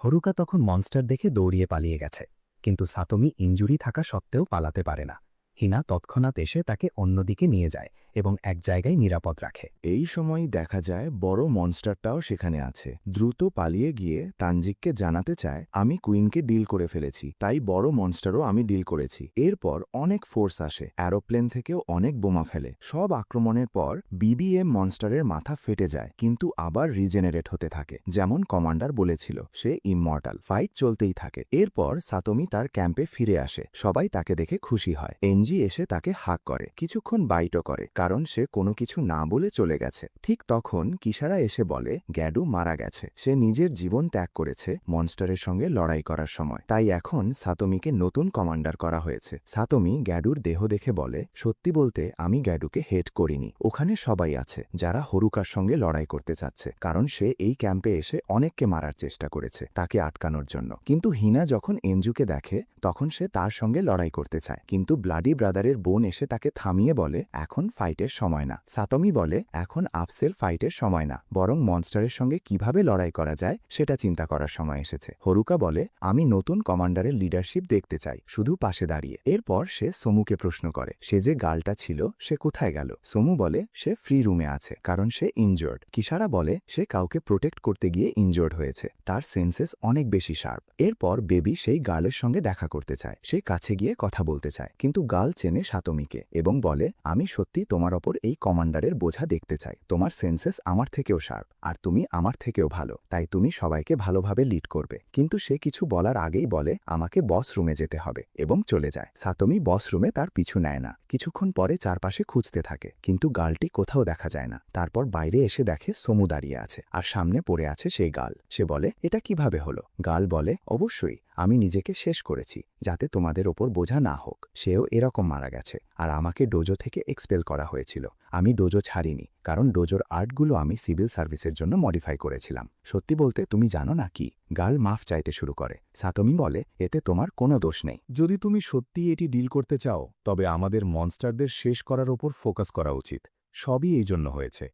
হরুকা তখন মনস্টার দেখে দৌড়িয়ে পালিয়ে গেছে, কিন্তু সাতোমি ইনজুরি থাকা সত্ত্বেও পালাতে পারে না। হিনা তৎক্ষণাৎ এসে তাকে অন্যদিকে নিয়ে যায় এবং এক জায়গায় নিরাপদ রাখে। এই সময়ই দেখা যায় বড় মনস্টারটাও সেখানে আছে। দ্রুত পালিয়ে গিয়ে তানজিককে জানাতে চায়, আমি কুইনকে ডিল করে ফেলেছি, তাই বড় মনস্টারও আমি ডিল করেছি। এরপর অনেক ফোর্স আসে, অ্যারোপ্লেন থেকেও অনেক বোমা ফেলে। সব আক্রমণের পর বিবিএম মনস্টারের মাথা ফেটে যায়, কিন্তু আবার রিজেনারেট হতে থাকে। যেমন কমান্ডার বলেছিল, সে ইমমর্টাল। ফাইট চলতেই থাকে। এরপর সাতোমি তার ক্যাম্পে ফিরে আসে। সবাই তাকে দেখে খুশি হয়। এনজি এসে তাকে হাক করে, কিছুক্ষণ বাইটও করে, কারণ সে কোনো কিছু না বলে চলে গেছে। ঠিক তখন কিশারা এসে বলে, গ্যাডু মারা গেছে। সে নিজের জীবন ত্যাগ করেছে মনস্টারের সঙ্গে লড়াই করার সময়, তাই এখন সাতোমিকে নতুন কমান্ডার করা হয়েছে। সাতোমি গ্যাডুর দেহ দেখে বলে, সত্যি বলতে আমি গ্যাডুকে হেট করিনি। ওখানে সবাই আছে যারা হরুকার সঙ্গে লড়াই করতে চাচ্ছে, কারণ সে এই ক্যাম্পে এসে অনেককে মারার চেষ্টা করেছে তাকে আটকানোর জন্য। কিন্তু হিনা যখন এনজুকে দেখে তখন সে তার সঙ্গে লড়াই করতে চায়, কিন্তু ব্লাডি ব্রাদারের বোন এসে তাকে থামিয়ে বলে, এখন ফাইটের সময় না। সাতোমি বলে, এখন আফসেল ফাইটের সময় না, বরং মনস্টারের সঙ্গে কিভাবে লড়াই করা যায় সেটা চিন্তা করার সময় এসেছে। হরুকা বলে, আমি নতুন কমান্ডারের লিডারশিপ দেখতে চাই, শুধু পাশে দাঁড়িয়ে। এরপর সে সোমুকে প্রশ্ন করে, সে যে গার্লটা ছিল সে কোথায় গেল? সোমু বলে, সে ফ্রি রুমে আছে, কারণ সে ইনজোর্ড। কিশারা বলে, সে কাউকে প্রোটেক্ট করতে গিয়ে ইনজোর্ড হয়েছে, তার সেন্সেস অনেক বেশি শার্প। এরপর বেবি সেই গার্লের সঙ্গে দেখা করতে চায়, সে কাছে গিয়ে কথা বলতে চায়, কিন্তু গার্ল চেনে সাতোমিকে এবং বলে, আমি সত্যি তোমার ওপর এই কমান্ডারের বোঝা দেখতে চাই। তোমার সেন্সেস আমার থেকেও শার্প, আর তুমি আমার থেকেও ভালো, তাই তুমি সবাইকে ভালোভাবে লিড করবে। কিন্তু সে কিছু বলার আগেই বলে, আমাকে বস রুমে যেতে হবে, এবং চলে যায়। সাতোমি বস রুমে তার পিছু নেয় না। কিছুক্ষণ পরে চারপাশে খুঁজতে থাকে, কিন্তু গার্লটি কোথাও দেখা যায় না। তারপর বাইরে এসে দেখে সোমু দাঁড়িয়ে আছে, আর সামনে পড়ে আছে সেই গার্ল। সে বলে, এটা কিভাবে হলো? গার্ল বলে, অবশ্যই আমি নিজেকে শেষ করেছি, যাতে তোমাদের ওপর বোঝা না হোক। সেও এরকম মারা গেছে, আর আমাকে ডোজো থেকে এক্সপেল করা হয়েছিল। আমি ডোজো ছাড়িনি, কারণ ডোজোর আর্টগুলো আমি সিভিল সার্ভিসের জন্য মডিফাই করেছিলাম। সত্যি বলতে তুমি জানো না কি? গার্ল মাফ চাইতে শুরু করে। সাতোমি বলে, এতে তোমার কোনো দোষ নেই। যদি তুমি সত্যি এটি ডিল করতে চাও, তবে আমাদের মনস্টারদের শেষ করার ওপর ফোকাস করা উচিত। সবই এই জন্য হয়েছে।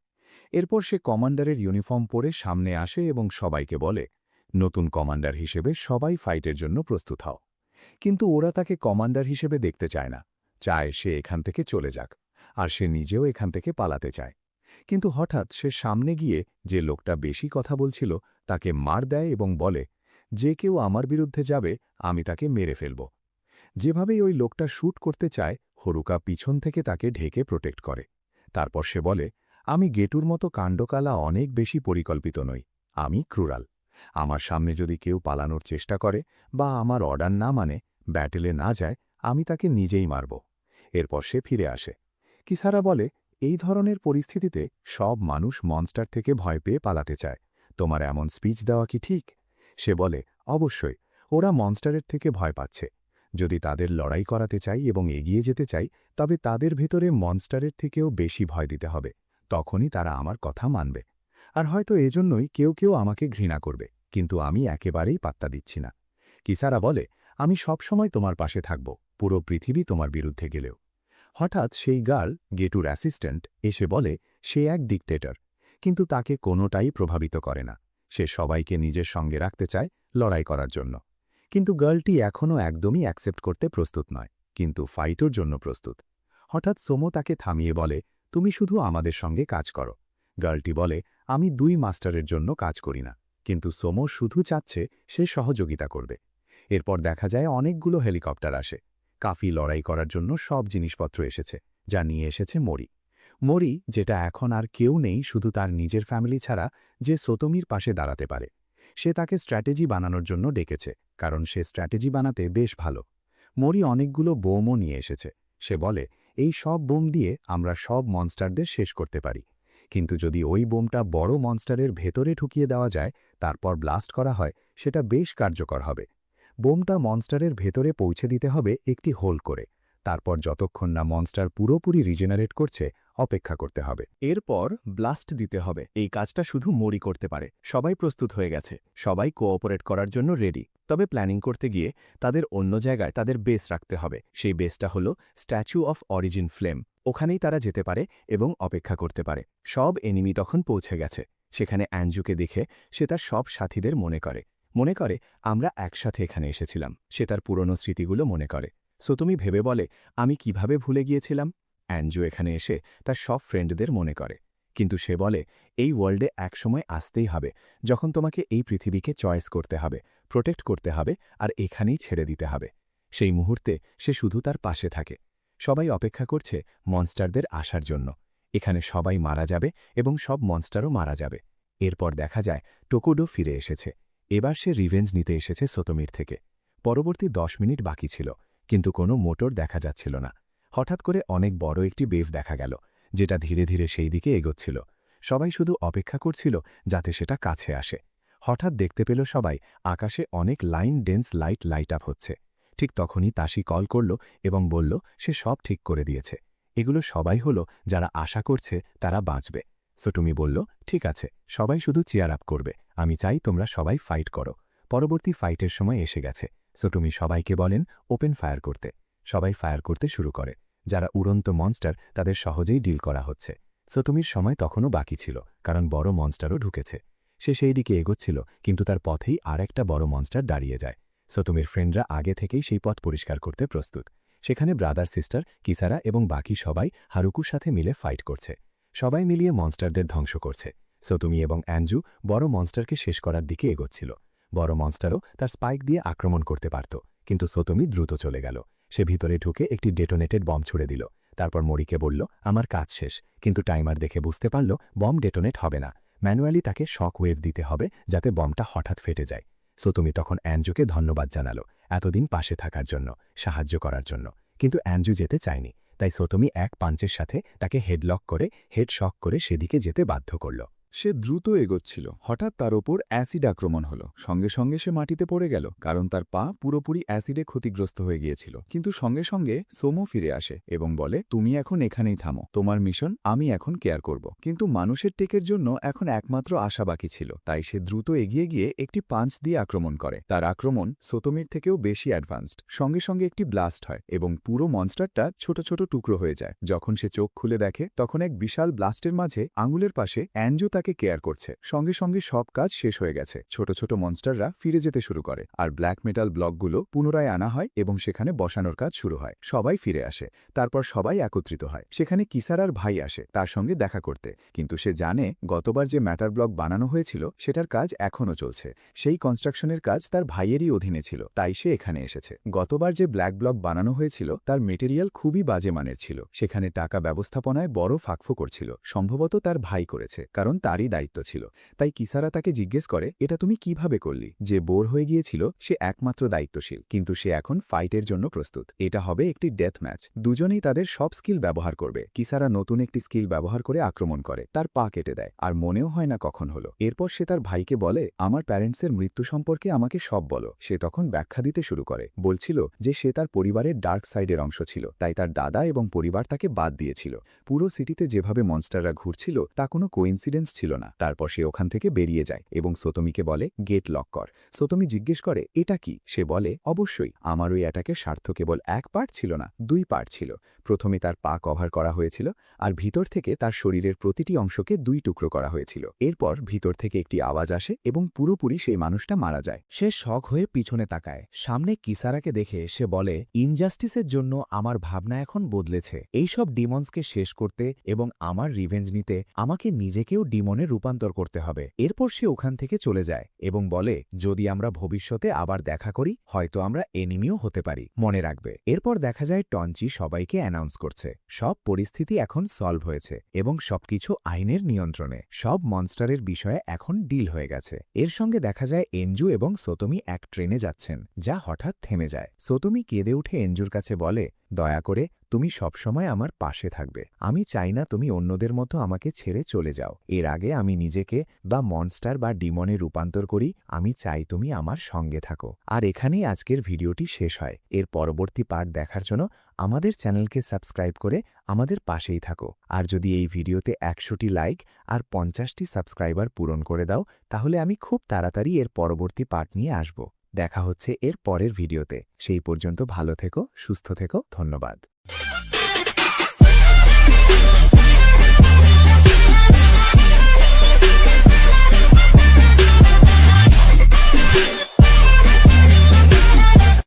এরপর সে কমান্ডারের ইউনিফর্ম পরে সামনে আসে এবং সবাইকে বলে, নতুন কমান্ডার হিসেবে সবাই ফাইটের জন্য প্রস্তুত হও। কিন্তু ওরা তাকে কমান্ডার হিসেবে দেখতে চায় না, চায় সে এখান থেকে চলে যাক, আর সে নিজেও এখান থেকে পালাতে চায়। কিন্তু হঠাৎ সে সামনে গিয়ে যে লোকটা বেশি কথা বলছিল তাকে মার দেয় এবং বলে, যে কেউ আমার বিরুদ্ধে যাবে আমি তাকে মেরে ফেলব। যেভাবেই ওই লোকটা শ্যুট করতে চায় হরুকা পিছন থেকে তাকে ঢেকে প্রোটেক্ট করে। তারপর সে বলে, আমি গেটুর মতো কাণ্ডকালা অনেক বেশি পরিকল্পিত নই। আমি ক্রুরাল। আমার সামনে যদি কেউ পালানোর চেষ্টা করে বা আমার অর্ডার না মানে, ব্যাটেলে না যায়, আমি তাকে নিজেই মারব। এরপর সে ফিরে আসে। কিসারা বলে, এই ধরনের পরিস্থিতিতে সব মানুষ মনস্টার থেকে ভয় পেয়ে পালাতে চায়। তোমার এমন স্পিচ দেওয়া কি ঠিক? সে বলে, অবশ্যই, ওরা মনস্টারের থেকে ভয় পাচ্ছে। যদি তাদের লড়াই করাতে চাই এবং এগিয়ে যেতে চাই, তবে তাদের ভেতরে মনস্টারের থেকেও বেশি ভয় দিতে হবে। তখনই তারা আমার কথা মানবে। আর হয়তো এজন্যই কেউ কেউ আমাকে ঘৃণা করবে, কিন্তু আমি একেবারেই পাত্তা দিচ্ছি না। কিসারা বলে, আমি সবসময় তোমার পাশে থাকব, পুরো পৃথিবী তোমার বিরুদ্ধে গেলেও। হঠাৎ সেই গার্ল, গেটুর অ্যাসিস্ট্যান্ট, এসে বলে সে এক ডিকটেটর, কিন্তু তাকে কোনোটাই প্রভাবিত করে না। সে সবাইকে নিজের সঙ্গে রাখতে চায় লড়াই করার জন্য। কিন্তু গার্লটি এখনও একদমই অ্যাকসেপ্ট করতে প্রস্তুত নয়, কিন্তু ফাইটের জন্য প্রস্তুত। হঠাৎ সোমো তাকে থামিয়ে বলে, তুমি শুধু আমাদের সঙ্গে কাজ করো। গার্লটি বলে, আমি 2 মাস্টারের জন্য কাজ করি না। কিন্তু সোমো শুধু চাচ্ছে সে সহযোগিতা করবে। এরপর দেখা যায় অনেকগুলো হেলিকপ্টার আসে। কাফি লড়াই করার জন্য সব জিনিসপত্র এসেছে, যা নিয়ে এসেছে মরি। মরি, যেটা এখন আর কেউ নেই শুধু তার নিজের ফ্যামিলি ছাড়া, যে সোতোমির পাশে দাঁড়াতে পারে। সে তাকে স্ট্র্যাটেজি বানানোর জন্য ডেকেছে, কারণ সে স্ট্র্যাটেজি বানাতে বেশ ভালো। মরি অনেকগুলো বোমও নিয়ে এসেছে। সে বলে, এই সব বোম দিয়ে আমরা সব মনস্টারদের শেষ করতে পারি। কিন্তু যদি ওই বোমটা বড় মনস্টারের ভেতরে ঢুকিয়ে দেওয়া যায়, তারপর ব্লাস্ট করা হয়, সেটা বেশ কার্যকর হবে। বোমটা মনস্টারের ভেতরে পৌঁছে দিতে হবে একটি হোল করে। তারপর যতক্ষণ না মনস্টার পুরোপুরি রিজেনারেট করছে, অপেক্ষা করতে হবে। এরপর ব্লাস্ট দিতে হবে। এই কাজটা শুধু মরি করতে পারে। সবাই প্রস্তুত হয়ে গেছে, সবাই কোঅপারেট করার জন্য রেডি। তবে প্ল্যানিং করতে গিয়ে তাদের অন্য জায়গায় তাদের বেস রাখতে হবে। সেই বেসটা হলো স্ট্যাচু অফ অরিজিন ফ্লেম। ওখানেই তারা যেতে পারে এবং অপেক্ষা করতে পারে। সব এনিমি তখন পৌঁছে গেছে। সেখানে অ্যাঞ্জুকে দেখে সে তার সব সাথীদের মনে করে আমরা একসাথে এখানে এসেছিলাম। সে তার পুরনো স্মৃতিগুলো মনে করে। সো তুমি ভেবে বলে, আমি কিভাবে ভুলে গিয়েছিলাম। অ্যাঞ্জু এখানে এসে তার সব ফ্রেন্ডদের মনে করে। কিন্তু সে বলে, এই ওয়ার্ল্ডে একসময় আসতেই হবে যখন তোমাকে এই পৃথিবীকে চয়েস করতে হবে, প্রোটেক্ট করতে হবে, আর এখানেই ছেড়ে দিতে হবে। সেই মুহূর্তে সে শুধু তার পাশে থাকে। সবাই অপেক্ষা করছে মনস্টারদের আসার জন্য। এখানে সবাই মারা যাবে এবং সব মনস্টারও মারা যাবে। এরপর দেখা যায় টোকোডো ফিরে এসেছে। এবার সে রিভেঞ্জ নিতে এসেছে সোতোমির থেকে। পরবর্তী 10 মিনিট বাকি ছিল, কিন্তু কোনো মোটর দেখা যাচ্ছিল না। হঠাৎ করে অনেক বড় একটি বেভ দেখা গেল, যেটা ধীরে ধীরে সেই দিকে এগোচ্ছিল। সবাই শুধু অপেক্ষা করছিল যাতে সেটা কাছে আসে। হঠাৎ দেখতে পেল সবাই আকাশে অনেক ডেন্স লাইট আপ হচ্ছে। ঠিক তখনই তাশি কল করল এবং বলল সে সব ঠিক করে দিয়েছে। এগুলো সবাই হলো যারা আশা করছে তারা বাঁচবে। সোটুমি বলল, ঠিক আছে, সবাই শুধু চেয়ার আপ করবে। আমি চাই তোমরা সবাই ফাইট করো। পরবর্তী ফাইটের সময় এসে গেছে। সোটুমি সবাইকে বলেন ওপেন ফায়ার করতে। সবাই ফায়ার করতে শুরু করে। যারা উড়ন্ত মনস্টার তাদের সহজেই ডিল করা হচ্ছে। সোতোমির সময় তখনও বাকি ছিল, কারণ বড় মনস্টারও ঢুকেছে। সে সেই দিকে এগোচ্ছিল, কিন্তু তার পথেই আর একটা বড় মনস্টার দাঁড়িয়ে যায়। সোতোমির ফ্রেন্ডরা আগে থেকেই সেই পথ পরিষ্কার করতে প্রস্তুত। সেখানে ব্রাদার সিস্টার, কিসারা এবং বাকি সবাই হারুকুর সাথে মিলে ফাইট করছে। সবাই মিলিয়ে মনস্টারদের ধ্বংস করছে। সোতোমি এবং অ্যাঞ্জু বড় মনস্টারকে শেষ করার দিকে এগোচ্ছিল। বড় মনস্টারও তার স্পাইক দিয়ে আক্রমণ করতে পারত, কিন্তু সোতোমি দ্রুত চলে গেল। সে ভিতরে ঢুকে একটি ডেটোনেটেড বম ছুড়ে দিল। তারপর মরিকে বলল, আমার কাজ শেষ। কিন্তু টাইমার দেখে বুঝতে পারল বম ডেটোনেট হবে না। ম্যানুয়ালি তাকে শক ওয়েভ দিতে হবে যাতে বমটা হঠাৎ ফেটে যায়। সোতোমি তখন অ্যাঞ্জুকে ধন্যবাদ জানালো এতদিন পাশে থাকার জন্য, সাহায্য করার জন্য। কিন্তু অ্যাঞ্জু যেতে চায়নি, তাই সোতোমি এক পাঞ্চের সাথে তাকে হেডলক করে হেড শক করে সেদিকে যেতে বাধ্য করল। সে দ্রুত এগোচ্ছিল। হঠাৎ তার ওপর অ্যাসিড আক্রমণ হলো। সঙ্গে সঙ্গে সে মাটিতে পড়ে গেল, কারণ তার পা পুরোপুরি অ্যাসিডে ক্ষতিগ্রস্ত হয়ে গিয়েছিল। কিন্তু সঙ্গে সঙ্গে সোমো ফিরে আসে এবং বলে, তুমি এখন এখানেই থামো, তোমার মিশন আমি এখন কেয়ার করব। কিন্তু মানুষের টেকের জন্য এখন একমাত্র আশা বাকি ছিল, তাই সে দ্রুত এগিয়ে গিয়ে একটি পাঞ্চ দিয়ে আক্রমণ করে। তার আক্রমণ সোতোমির থেকেও বেশি অ্যাডভান্সড। সঙ্গে সঙ্গে একটি ব্লাস্ট হয় এবং পুরো মনস্টারটা ছোট ছোট টুকরো হয়ে যায়। যখন সে চোখ খুলে দেখে, তখন এক বিশাল ব্লাস্টের মাঝে আঙুলের পাশে অ্যাঞ্জু তাকে তাকে কেয়ার করছে। সঙ্গে সঙ্গে সব কাজ শেষ হয়ে গেছে। ছোট ছোট মনস্টাররা ফিরে যেতে শুরু করে, আর ব্ল্যাক মেটাল ব্লকগুলো পুনরায় আনা হয় এবং সেখানে বসানোর কাজ শুরু হয়। সবাই ফিরে আসে, তারপর সবাই একত্রিত হয়। সেখানে কিসারার ভাই আসে তার সঙ্গে দেখা করতে, কিন্তু সে জানে গতবার যে ম্যাটার ব্লক বানানো হয়েছিল সেটার কাজ এখনও চলছে। সেই কনস্ট্রাকশনের কাজ তার ভাইয়েরই অধীনে ছিল, তাই সে এখানে এসেছে। গতবার যে ব্ল্যাক ব্লক বানানো হয়েছিল তার মেটেরিয়াল খুবই বাজে মানের ছিল। সেখানে টাকা ব্যবস্থাপনায় বড় ফাঁকফোকর ছিল। সম্ভবত তার ভাই করেছে, কারণ তারই দায়িত্ব ছিল। তাই কিসারা তাকে জিজ্ঞেস করে, এটা তুমি কিভাবে করলি? যে বোর হয়ে গিয়েছিল সে একমাত্র দায়িত্বশীল, কিন্তু সে এখন ফাইটের জন্য প্রস্তুত। এটা হবে একটি ডেথ ম্যাচ। দুজনেই তাদের সব স্কিল ব্যবহার করবে। কিসারা নতুন একটি স্কিল ব্যবহার করে আক্রমণ করে, তার পা কেটে দেয়, আর মনেও হয় না কখন হলো। এরপর সে তার ভাইকে বলে, আমার প্যারেন্টসের মৃত্যু সম্পর্কে আমাকে সব বলো। সে তখন ব্যাখ্যা দিতে শুরু করে, বলছিল যে সে তার পরিবারের ডার্ক সাইডের অংশ ছিল, তাই তার দাদা এবং পরিবার তাকে বাদ দিয়েছিল। পুরো সিটিতে যেভাবে মনস্টাররা ঘুরছিল তা কোনো কোইন্সিডেন্স ছিল না। তারপর সে ওখান থেকে বেরিয়ে যায় এবং সোতোমিকে বলে, গেট লক কর। সোতোমি জিজ্ঞেস করে, এটা কি? সে বলে, অবশ্যই, আমার ওই অ্যাটাকের স্বার্থ কেবল এক পার্ট ছিল না, দুই পার্ট ছিল। প্রথমে তার পা কভার করা হয়েছিল, আর ভিতর থেকে তার শরীরের প্রতিটি অংশকে দুই টুকরো করা হয়েছিল। এরপর ভিতর থেকে একটি আওয়াজ আসে এবং পুরোপুরি সেই মানুষটা মারা যায়। সে শক হয়ে পিছনে তাকায়। সামনে কিসারাকে দেখে সে বলে, ইনজাস্টিসের জন্য আমার ভাবনা এখন বদলেছে। এইসব ডিমন্সকে শেষ করতে এবং আমার রিভেঞ্জ নিতে আমাকে নিজেকেও ডিমনে রূপান্তর করতে হবে। এরপর সে ওখান থেকে চলে যায় এবং বলে, যদি আমরা ভবিষ্যতে আবার দেখা করি হয়তো আমরা এনিমিও হতে পারি, মনে রাখবে। এরপর দেখা যায় টঞ্চি সবাইকে অ্যানাউন্স করছে সব পরিস্থিতি এখন সলভ হয়েছে এবং সবকিছু আইনের নিয়ন্ত্রণে। সব মনস্টারের বিষয়ে এখন ডিল হয়ে গেছে। এর সঙ্গে দেখা যায় এনজু এবং সোতোমি এক ট্রেনে যাচ্ছেন, যা হঠাৎ থেমে যায়। সোতোমি কেঁদে উঠে এনজুর কাছে বলে, দয়া করে তুমি সবসময় আমার পাশে থাকবে। আমি চাই না তুমি অন্যদের মতো আমাকে ছেড়ে চলে যাও। এর আগে আমি নিজেকে বা মনস্টার বা ডিমনে রূপান্তর করি, আমি চাই তুমি আমার সঙ্গে থাকো। আর এখানেই আজকের ভিডিওটি শেষ হয়। এর পরবর্তী পার্ট দেখার জন্য আমাদের চ্যানেলকে সাবস্ক্রাইব করে আমাদের পাশেই থাকো। আর যদি এই ভিডিওতে 100টি লাইক আর 50টি সাবস্ক্রাইবার পূরণ করে দাও, তাহলে আমি খুব তাড়াতাড়ি এর পরবর্তী পার্ট নিয়ে আসব। দেখা হচ্ছে এর পরের ভিডিওতে। সেই পর্যন্ত ভালো থেকো, সুস্থ থেকো, ধন্যবাদ।